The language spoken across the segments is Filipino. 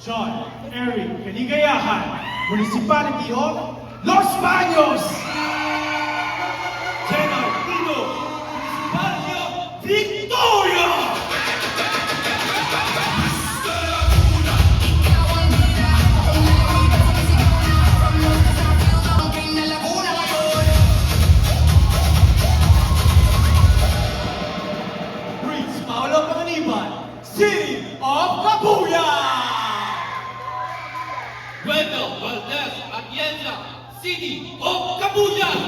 John Eric Kaligayahan, Municipality of Los Baños. General Tino, Municipality of Victoria. Prince Paolo Panganiban, City of Kabuya. Wendell Valdez Atienza, City of Kabuyan!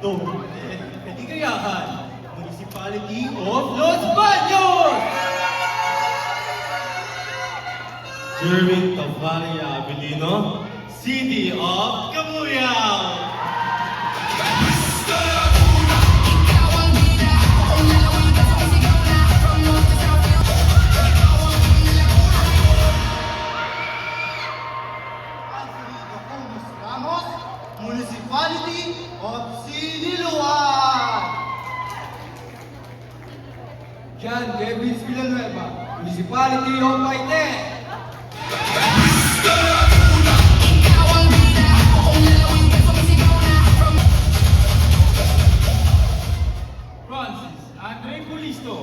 Dong Kaligayahan, Municipality of Los Baños. Jerwin Tavaria Abilino, City of Cabuyao. Ramos, Municipality of Siniluan. John Davis Villanueva, Municipality of Paite. Francis Andre Pulisto,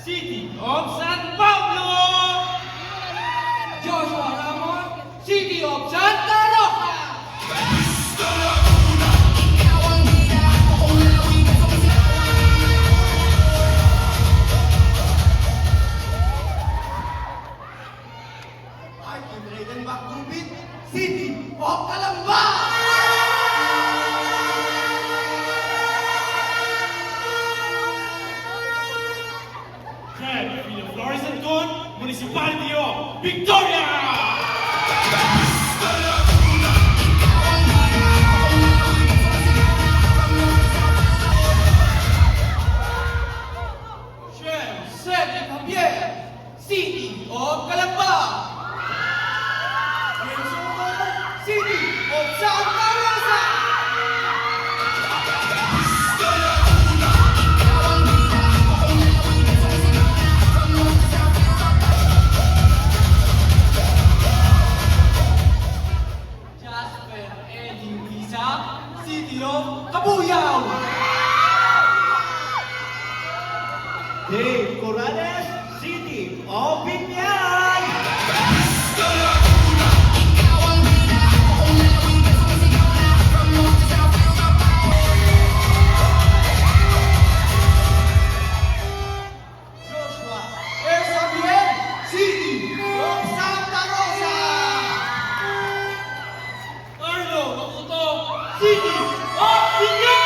City of San Pablo. Joshua Ramos, City of Santa Rosa. Archie Braden Macrubit, City of Calamba. Fred Villa Flores Antun, Municipality of Victoria. Cedric Javier, City of Calamba. City of Santa Rosa. Jasper Eddie Pisa, City of Cabuyao. Dave Corrales, City of Binyan. Joshua R. Xavier, City of Santa Rosa. Arlo Makuto, City of Binyan.